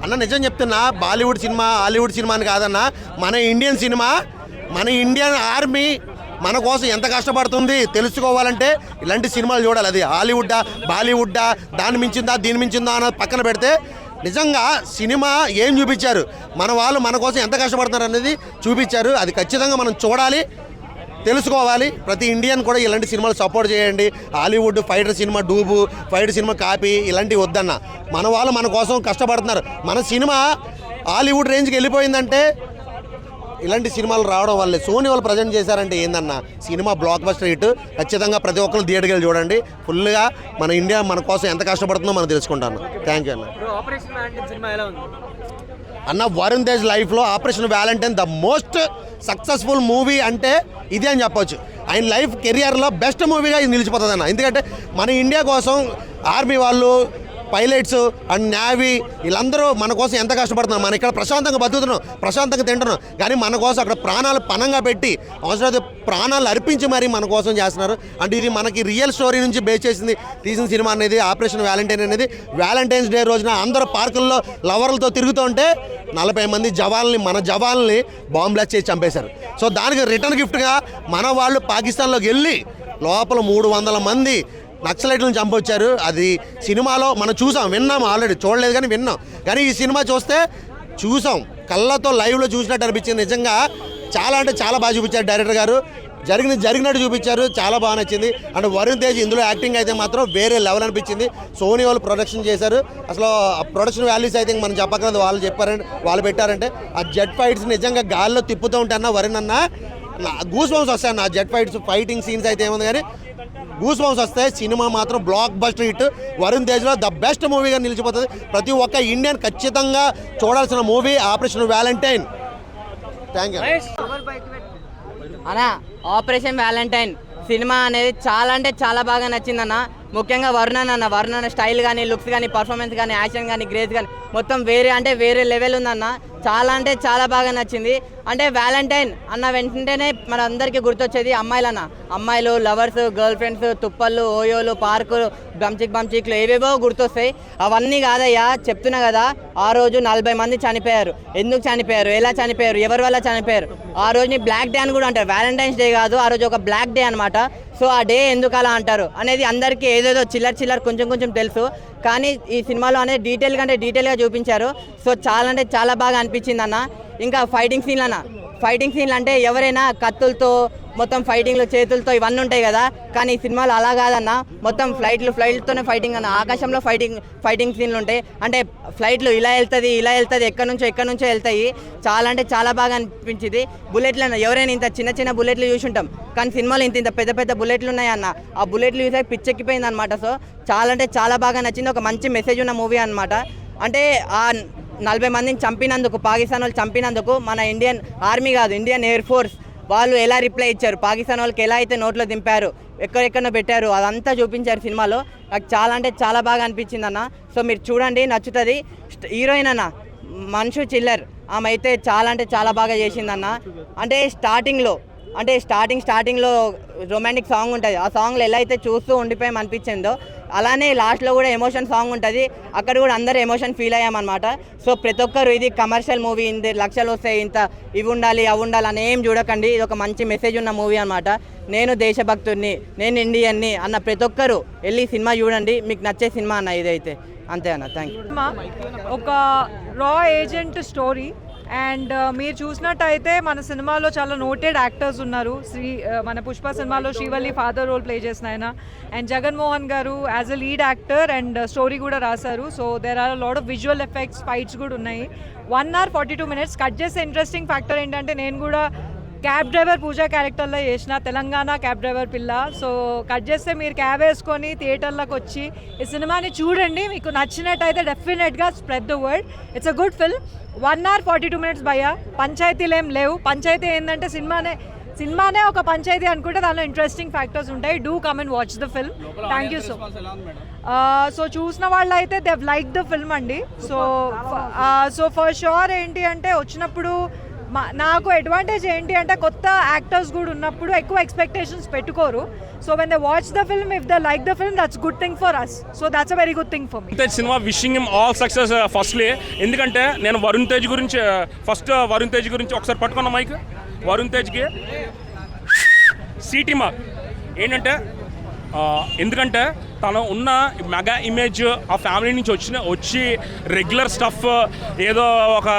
అన్న నిజం చెప్తున్నా, బాలీవుడ్ సినిమా హాలీవుడ్ సినిమా అని కాదన్నా, మన ఇండియన్ సినిమా, మన ఇండియన్ ఆర్మీ మన కోసం ఎంత కష్టపడుతుంది తెలుసుకోవాలంటే ఇలాంటి సినిమాలు చూడాలి. అది హాలీవుడ్డా బాలీవుడ్డా, దాన్ని మించిందా దీన్ని మించిందా అన్నది పక్కన పెడితే నిజంగా సినిమా ఏం చూపించారు, మన వాళ్ళు మన కోసం ఎంత కష్టపడుతున్నారు అనేది చూపించారు. అది ఖచ్చితంగా మనం చూడాలి, తెలుసుకోవాలి. ప్రతి ఇండియన్ కూడా ఇలాంటి సినిమాలు సపోర్ట్ చేయండి. Hollywood fighter cinema dupe, fighter cinema copy ఇలాంటివి వద్దన్న. మన వాళ్ళు మన కోసం కష్టపడుతున్నారు. మన సినిమా హాలీవుడ్ రేంజ్కి వెళ్ళిపోయిందంటే ఇలాంటి సినిమాలు రావడం వల్లే. సోనీ వాళ్ళు ప్రజెంట్ చేశారంటే ఏందన్న, సినిమా బ్లాక్ బస్టర్ హిట్. ఖచ్చితంగా ప్రతి ఒక్కరు థియేటర్కి వెళ్ళి చూడండి. ఫుల్గా మన ఇండియా మన కోసం ఎంత కష్టపడుతుందో మనం తెలుసుకుంటాను. థ్యాంక్ యూ అన్న. వరుణ్ తేజ్ లైఫ్లో operation Valentine the most successful movie అంటే ఇదే అని చెప్పొచ్చు. ఆయన లైఫ్ కెరియర్లో బెస్ట్ మూవీగా ఇది నిలిచిపోతుంది అన్న. ఎందుకంటే మన ఇండియా కోసం ఆర్మీ వాళ్ళు, పైలట్స్ అండ్ నేవీ వీళ్ళందరూ మన కోసం ఎంత కష్టపడుతున్నారు. మనం ఇక్కడ ప్రశాంతంగా బతుకుతున్నాం, ప్రశాంతంగా తింటున్నాం, కానీ మన కోసం అక్కడ ప్రాణాలు పణంగా పెట్టి అవసరమైతే ప్రాణాలు అర్పించి మరీ మన కోసం చేస్తున్నారు. అంటే ఇది మనకి రియల్ స్టోరీ నుంచి బేస్ చేసింది తీసిన సినిమా అనేది ఆపరేషన్ వ్యాలంటైన్ అనేది. వ్యాలంటైన్స్ డే రోజున అందరూ పార్కుల్లో లవర్లతో తిరుగుతూ ఉంటే 40 మంది జవాన్లని, మన జవాన్లని బాంబ్ బ్లాస్ట్ చేసి చంపేశారు. సో దానికి రిటర్న్ గిఫ్ట్గా మన వాళ్ళు పాకిస్తాన్లోకి వెళ్ళి లోపల 300 మంది నక్సలైట్లను చంపొచ్చారు. అది సినిమాలో మనం చూసాం, విన్నాం, ఆల్రెడీ చూడలేదు కానీ విన్నాం. కానీ ఈ సినిమా చూస్తే చూసాం, కళ్ళతో లైవ్లో చూసినట్టు అనిపించింది. నిజంగా చాలా అంటే చాలా బాగా చూపించారు డైరెక్టర్ గారు. జరిగినట్టు చూపించారు, చాలా బాగా నచ్చింది. అండ్ వరుణ్ తేజ్ ఇందులో యాక్టింగ్ అయితే మాత్రం వేరే లెవెల్ అనిపించింది. సోనీ వాళ్ళు ప్రొడక్షన్ చేశారు. అసలు ప్రొడక్షన్ వాల్యూస్ అయితే మనం చెప్పకలేదు, వాళ్ళు చెప్పారంటే వాళ్ళు పెట్టారంటే ఆ జెట్ ఫైట్స్ నిజంగా గాల్లో తిప్పుతూ ఉంటే అన్న వరుణ్ అన్న గూస్ బంప్స్ వస్తాయి అన్న. జెట్ ఫైటింగ్ సీన్స్ అయితే ఏముంది కానీ గూస్ బంప్స్ వస్తాయి. సినిమా మాత్రం బ్లాక్ బస్టర్ హిట్. వరుణ్ తేజ్లో ద బెస్ట్ మూవీగా నిలిచిపోతుంది. ప్రతి ఒక్క ఇండియన్ ఖచ్చితంగా చూడాల్సిన movie Operation Valentine. Thank you అన్న. ఆపరేషన్ వ్యాలంటైన్ సినిమా అనేది చాలా అంటే చాలా బాగా నచ్చిందన్న. ముఖ్యంగా వరుణ్ అన్న స్టైల్ కానీ, లుక్స్ కానీ, పర్ఫార్మెన్స్ కానీ, యాక్షన్ కానీ, గ్రేస్ కానీ మొత్తం వేరే లెవెల్ ఉందన్న. చాలా అంటే చాలా బాగా నచ్చింది. అంటే వ్యాలంటైన్ అన్న వెంటనే మన అందరికీ గుర్తొచ్చేది అమ్మాయిలు, లవర్స్, గర్ల్ ఫ్రెండ్స్, తుప్పళ్ళు, ఓయోలు, పార్కులు, బంచిక్లు ఏవేవో గుర్తొస్తాయి. అవన్నీ కాదయ్యా, చెప్తున్నా కదా. ఆ రోజు 40 మంది చనిపోయారు. ఎందుకు చనిపోయారు, ఎలా చనిపోయారు, ఎవరి వల్ల చనిపోయారు, ఆ రోజుని బ్లాక్ డే అని కూడా అంటారు. వ్యాలంటైన్స్ డే కాదు, ఆ రోజు ఒక బ్లాక్ డే అనమాట. సో ఆ డే ఎందుకు అలా అంటారు అనేది అందరికీ ఏదేదో చిల్లర కొంచెం తెలుసు. కానీ ఈ సినిమాలో అనేది డీటెయిల్గా చూపించారు. సో చాలా అంటే చాలా బాగా అనిపించింది అన్న. ఇంకా ఫైటింగ్ సీన్లు అంటే ఎవరైనా కత్తులతో మొత్తం ఫైటింగ్లు, చేతులతో ఇవన్నీ ఉంటాయి కదా. కానీ ఈ సినిమాలో అలా కాదన్న. మొత్తం ఫ్లైట్లతోనే ఫైటింగ్ అన్న. ఆకాశంలో ఫైటింగ్ సీన్లు ఉంటాయి. అంటే ఫ్లైట్లు ఇలా వెళ్తుంది ఎక్కడి నుంచో వెళ్తాయి. చాలా అంటే చాలా బాగా అనిపించింది. బుల్లెట్లు అన్న, ఎవరైనా ఇంత చిన్న బుల్లెట్లు చూసి ఉంటాం, కానీ సినిమాలో ఇంత పెద్ద బుల్లెట్లు ఉన్నాయి అన్న. ఆ బుల్లెట్లు చూసే పిచ్చెక్కిపోయింది అనమాట. సో చాలా అంటే చాలా బాగా నచ్చింది. ఒక మంచి మెసేజ్ ఉన్న మూవీ అనమాట. అంటే ఆ 40 మందిని చంపినందుకు, పాకిస్తాన్ వాళ్ళు చంపినందుకు మన ఇండియన్ ఆర్మీ కాదు, ఇండియన్ ఎయిర్ ఫోర్స్ వాళ్ళు ఎలా రిప్లై ఇచ్చారు, పాకిస్తాన్ వాళ్ళకి ఎలా అయితే నోట్లో దింపారు, ఎక్కడెక్కడో పెట్టారు, అదంతా చూపించారు సినిమాలో. నాకు చాలా అంటే చాలా బాగా అనిపించింది అన్న. సో మీరు చూడండి, నచ్చుతుంది. హీరోయిన్ అన్న మన్షు చిల్లర్, ఆమె అయితే చాలా అంటే చాలా బాగా చేసిందన్న. అంటే స్టార్టింగ్లో రొమాంటిక్ సాంగ్ ఉంటుంది. ఆ సాంగ్లో ఎలా అయితే చూస్తూ ఉండిపోయాం అనిపించిందో, అలానే లాస్ట్లో కూడా ఎమోషన్ సాంగ్ ఉంటుంది. అక్కడ కూడా అందరూ ఎమోషన్ ఫీల్ అయ్యామన్నమాట. సో ప్రతి ఒక్కరు ఇది కమర్షియల్ మూవీ, ఇంత లక్షలు వస్తాయి, ఇంత ఇవి ఉండాలి అవి ఉండాలి అని ఏం చూడకండి. ఇది ఒక మంచి మెసేజ్ ఉన్న మూవీ అనమాట. నేను దేశభక్తుడిని, నేను ఇండియన్ని అన్న ప్రతి ఒక్కరు వెళ్ళి సినిమా చూడండి. మీకు నచ్చే సినిమా అన్న ఇదైతే. అంతే అన్న. Thank you. ఒక రా ఏజెంట్ స్టోరీ. అండ్ మీరు చూసినట్టయితే మన సినిమాలో చాలా నోటెడ్ యాక్టర్స్ ఉన్నారు. మన పుష్ప సినిమాలో శ్రీవల్లి ఫాదర్ రోల్ ప్లే చేసిన ఆయన, అండ్ జగన్మోహన్ గారు as a lead actor and story కూడా రాశారు. So there are lot of visual effects, fights కూడా ఉన్నాయి. 1 hour 42 minutes. కట్ చేసే ఇంట్రెస్టింగ్ ఫ్యాక్టర్ ఏంటంటే, నేను కూడా క్యాబ్ డ్రైవర్ పూజా క్యారెక్టర్లో చేసిన తెలంగాణ క్యాబ్ డ్రైవర్ పిల్ల. సో కట్ చేస్తే మీరు క్యాబ్ వేసుకొని థియేటర్లోకి వచ్చి ఈ సినిమాని చూడండి. మీకు నచ్చినట్టయితే డెఫినెట్గా spread the word. It's a good film. 1 hour 42 minutes భయ్యా. పంచాయతీలు ఏం లేవు. పంచాయతీ ఏంటంటే సినిమానే ఒక పంచాయతీ అనుకుంటే దానిలో ఇంట్రెస్టింగ్ ఫ్యాక్టర్స్ ఉంటాయి. Do come and watch the film. Thank you so చూసిన వాళ్ళు అయితే దే లైక్ ద ఫిల్మ్ అండి. సో ఫర్ షూర్ ఏంటి అంటే, వచ్చినప్పుడు నాకు అడ్వాంటేజ్ ఏంటి అంటే కొత్త యాక్టర్స్ కూడా ఉన్నప్పుడు ఎక్కువ ఎక్స్పెక్టేషన్స్ పెట్టుకోరు. So when they watch the film, if they like the film, that's good thing for us. So that's a very good thing for me. సినిమా wishing him all success firstly. ఎందుకంటే నేను వరుణ్ తేజ్ గురించి వరుణ్ తేజ్ గురించి ఒకసారి పట్టుకున్న మైక్. వరుణ్ తేజ్కి సిటీ మార్క్ ఏంటంటే ఎందుకంటే తను ఉన్న మెగా ఇమేజ్ ఆ ఫ్యామిలీ నుంచి వచ్చి రెగ్యులర్ స్టఫ్ ఏదో ఒక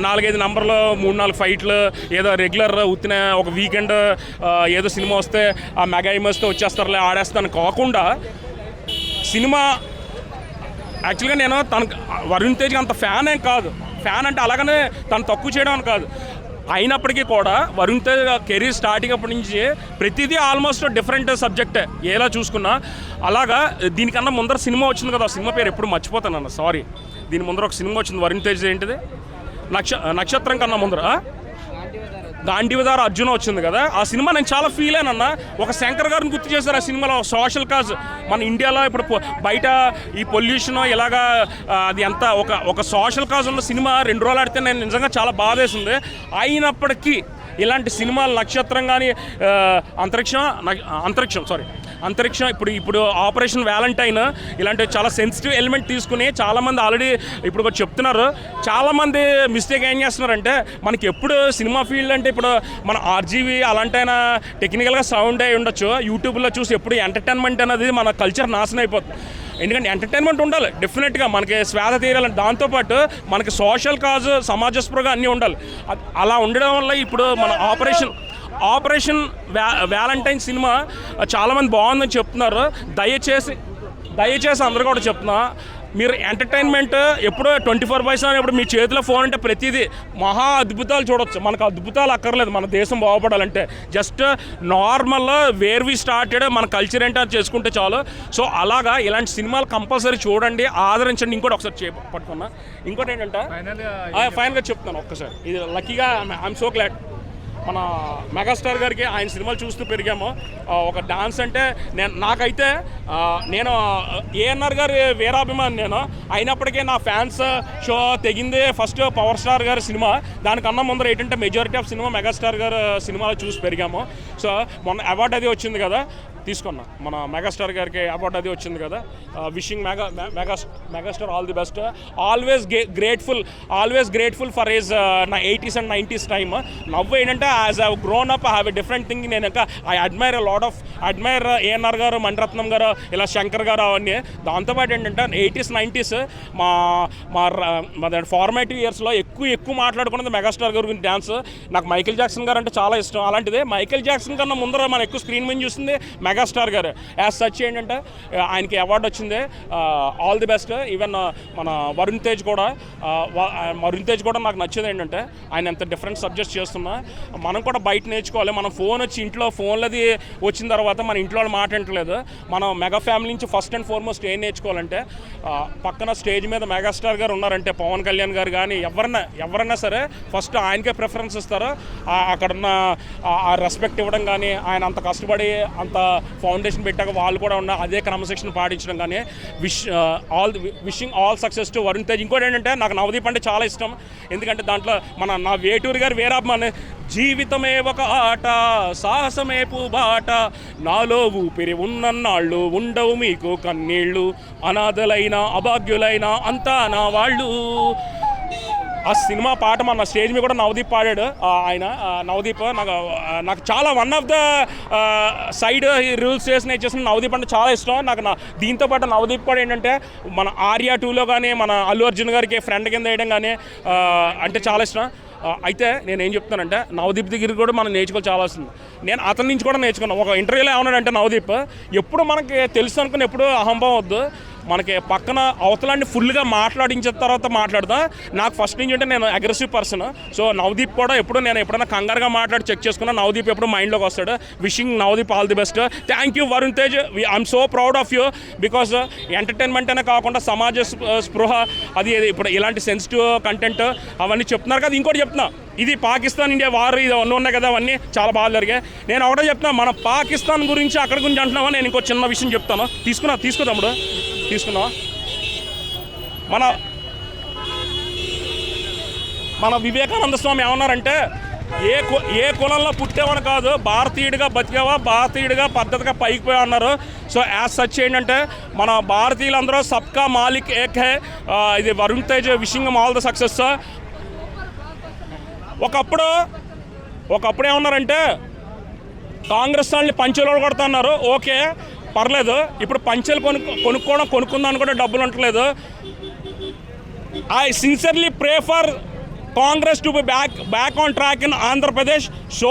4-5 నంబర్లు 3-4 ఫైట్లు ఏదో రెగ్యులర్ ఉత్తిన ఒక వీకెండ్ ఏదో సినిమా వస్తే ఆ మెగా ఇమేజ్తో వచ్చేస్తారులే ఆడేస్తాను కాకుండా సినిమా యాక్చువల్గా నేను తనకు వరుణ్ తేజ్కి అంత ఫ్యాన్ ఏం కాదు. ఫ్యాన్ అంటే అలాగనే తను తక్కువ చేయడం అని కాదు. అయినప్పటికీ కూడా వరుణ్ తేజ్ కెరీర్ స్టార్టింగ్ అప్పటి నుంచి ప్రతిదీ ఆల్మోస్ట్ డిఫరెంట్ సబ్జెక్టే ఎలా చూసుకున్నా. అలాగా దీనికన్నా ముందర సినిమా వచ్చింది కదా, సినిమా పేరు ఎప్పుడు మర్చిపోతానన్న, సారీ. దీని ముందర ఒక సినిమా వచ్చింది వరుణ్ తేజ్, ఏంటిది నక్షత్రం కన్నా ముందర గాంధీవదార అర్జున వచ్చింది కదా. ఆ సినిమా నేను చాలా ఫీల్ అయినన్నా. ఒక శంకర్ గారిని గుర్తు చేశారు ఆ సినిమాలో. సోషల్ కాజ్ మన ఇండియాలో ఇప్పుడు బయట ఈ పొల్యూషన్ ఇలాగా అది ఎంత ఒక సోషల్ కాజ్ ఉన్న సినిమా 2 రోజులు ఆడితే నేను నిజంగా చాలా బాధేసింది. అయినప్పటికీ ఇలాంటి సినిమాలు నక్షత్రం కానీ అంతరిక్షం ఇప్పుడు ఆపరేషన్ వ్యాలంటైన్ ఇలాంటి చాలా సెన్సిటివ్ ఎలిమెంట్ తీసుకుని చాలామంది ఆల్రెడీ ఇప్పుడు చెప్తున్నారు. చాలామంది మిస్టేక్ ఏం చేస్తున్నారంటే మనకి ఎప్పుడు సినిమా ఫీల్డ్ అంటే ఇప్పుడు మన ఆర్జీవీ అలాంటైనా టెక్నికల్గా సౌండ్ అయి ఉండొచ్చు. యూట్యూబ్లో చూసి ఎప్పుడు ఎంటర్టైన్మెంట్ అనేది మన కల్చర్ నాశనం అయిపోతుంది. ఎందుకంటే ఎంటర్టైన్మెంట్ ఉండాలి డెఫినెట్గా, మనకి స్వేద తీరాలని. దాంతోపాటు మనకి సోషల్ కాజ్ సమాజ స్పృహగా అన్నీ ఉండాలి. అలా ఉండడం వల్ల ఇప్పుడు మన ఆపరేషన్ వ్యాలంటైన్ సినిమా చాలామంది బాగుందని చెప్తున్నారు. దయచేసి అందరూ కూడా చెప్తున్నా, మీరు ఎంటర్టైన్మెంట్ ఎప్పుడో 24/7 ఇప్పుడు మీ చేతిలో ఫోన్ అంటే ప్రతిదీ మహా అద్భుతాలు చూడొచ్చు. మనకు అద్భుతాలు అక్కర్లేదు మన దేశం బాగుపడాలంటే. Just normal where we started మన కల్చర్ ఏంటో అది చేసుకుంటే చాలు. సో అలాగా ఇలాంటి సినిమాలు కంపల్సరీ చూడండి, ఆదరించండి. ఇంకోటి ఒకసారి పట్టుకున్నా. ఇంకోటి ఏంటంటే ఫైనల్గా చెప్తాను ఒక్కసారి, ఇది లక్కీగా ఐఎమ్ సో గ్లాడ్ మన మెగాస్టార్ గారికి ఆయన సినిమాలు చూస్తూ పెరిగాము. ఒక డాన్స్ అంటే నాకైతే నేను ఏఎన్ఆర్ గారి వీరాభిమాని నేను. అయినప్పటికీ నా ఫ్యాన్స్ షో తెగింది ఫస్ట్ పవర్ స్టార్ గారి సినిమా. దానికన్నా ముందర ఏంటంటే మెజారిటీ ఆఫ్ సినిమా మెగాస్టార్ గారు సినిమాలు చూసి పెరిగాము. సో మొన్న అవార్డు అది వచ్చింది కదా, తీసుకున్నా. మన మెగాస్టార్ గారికి అవార్డు అది వచ్చింది కదా. Wishing megastar all the best. Always grateful for his నా 80s and 90s టైమ్. నవ్వు ఏంటంటే as I grown up I have a different thing. నేను ఇంకా ఐ అడ్మైర్ ఏఎన్ఆర్ గారు, మణిరత్నం గారు, ఇలా శంకర్ గారు అవన్నీ. దాంతోపాటు ఏంటంటే 80s 90s మా ఫార్మేటివ్ ఇయర్స్లో ఎక్కువ మాట్లాడుకున్నది మెగాస్టార్ గారి గురించి డ్యాన్స్. నాకు మైకేల్ జాక్సన్ గారు అంటే చాలా ఇష్టం. అలాంటిది మైకేల్ జాక్సన్ కన్నా ముందర మనం ఎక్కువ స్క్రీన్ మీద చూస్తుంది మెగాస్టార్ గారు. యాజ్ సచ్ ఏంటంటే ఆయనకి అవార్డు వచ్చింది. All the best. ఈవెన్ మన వరుణ్ తేజ్ కూడా నాకు నచ్చేది ఏంటంటే ఆయన ఎంత డిఫరెంట్ సబ్జెక్ట్స్ చేస్తున్నా మనం కూడా బయట నేర్చుకోవాలి. మనం ఫోన్ వచ్చి ఇంట్లో ఫోన్లది వచ్చిన తర్వాత మన ఇంట్లో వాళ్ళు మాట వింటలేదు. మనం మెగా ఫ్యామిలీ నుంచి ఫస్ట్ అండ్ ఫార్మోస్ట్ ఏం నేర్చుకోవాలంటే పక్కన స్టేజ్ మీద మెగాస్టార్ గారు ఉన్నారంటే పవన్ కళ్యాణ్ గారు కానీ ఎవరన్నా సరే ఫస్ట్ ఆయనకే ప్రిఫరెన్స్ ఇస్తారు. అక్కడున్న ఆ రెస్పెక్ట్ ఇవ్వడం కానీ, ఆయన అంత కష్టపడి అంత ఫౌండేషన్ పెట్టాక వాళ్ళు కూడా ఉన్న అదే క్రమశిక్షణ పాటించడం కానీ. Wishing all success to Varun Tej. ఇంకోటి ఏంటంటే నాకు నవదీప్ అంటే చాలా ఇష్టం. ఎందుకంటే దాంట్లో నా వేటూరు గారు వీరాభిమాని. జీవితమే ఒక ఆట, సాహసమే పూబాట, నాలో ఊపిరి ఉన్నన్నాళ్ళు ఉండవు మీకు కన్నీళ్ళు, అనాథలైన అభాగ్యులైన అంతా నా వాళ్ళు. ఆ సినిమా పాట మన స్టేజ్ మీద కూడా నవదీప్ పాడాడు. ఆయన నవదీప్ నాకు చాలా one of the side rules చేసిన నవదీప్ అంటే చాలా ఇష్టం నాకు. దీంతో పాటు నవదీప్ కూడా ఏంటంటే మన ఆర్యా 2లో కానీ మన అల్లు అర్జున్ గారికి ఫ్రెండ్ కింద వేయడం కానీ అంటే చాలా ఇష్టం. అయితే నేనేం చెప్తానంటే నవదీప్ దగ్గర కూడా మనం నేర్చుకోవాలి చాలా వస్తుంది. నేను అతని నుంచి కూడా నేర్చుకున్నాను. ఒక ఇంటర్వ్యూలో ఏమన్నాడంటే నవదీప్ ఎప్పుడు మనకి తెలుసు అనుకుని ఎప్పుడు అహంభావం వద్దు, మనకి పక్కన అవతలాన్ని ఫుల్గా మాట్లాడించిన తర్వాత మాట్లాడతా. నాకు ఫస్ట్ నుంచి అంటే నేను అగ్రెసివ్ పర్సన్. సో నవదీప్ కూడా నేను ఎప్పుడైనా కంగారుగా మాట్లాడి చెక్ చేసుకున్నా నవదీప్ ఎప్పుడు మైండ్లోకి వస్తాడు. Wishing Navdeep all the best. Thank you Varun Tej. I'm so proud of you. Because entertainment అనే కాకుండా సమాజ స్పృహ అది ఇప్పుడు ఇలాంటి సెన్సిటివ్ కంటెంట్ అవన్నీ చెప్తున్నారు కదా. ఇంకోటి చెప్తున్నా, ఇది పాకిస్తాన్ ఇండియా వారు ఇది అన్నీ ఉన్నాయి కదా, అవన్నీ చాలా బాగా జరిగాయి. నేను ఒకటే చెప్తున్నా, మన పాకిస్తాన్ గురించి అక్కడ గురించి అంటున్నావా. నేను ఇంకో చిన్న విషయం చెప్తాను. తీసుకో తమ్ముడు, తీసుకున్నావా. మన వివేకానంద స్వామి ఏమన్నారంటే ఏ కులంలో పుట్టేవాడు కాదు, భారతీయుడిగా బతికేవా, భారతీయుడిగా పద్ధతిగా పైకి పోయా అన్నారు. సో యాజ్ సచ్ ఏంటంటే మన భారతీయులందరూ సబ్కా మాలిక్ ఏక్ హే. ఇది Varun Tej wishing all the success. ఒకప్పుడు ఏమన్నారంటే కాంగ్రెస్ వాళ్ళని పంచెలు కొడుతున్నారు, ఓకే పర్లేదు. ఇప్పుడు పంచెలు కొనుక్కుందాం కూడా డబ్బులు ఉండట్లేదు. I sincerely pray for Congress to be back on track in Andhra Pradesh. Show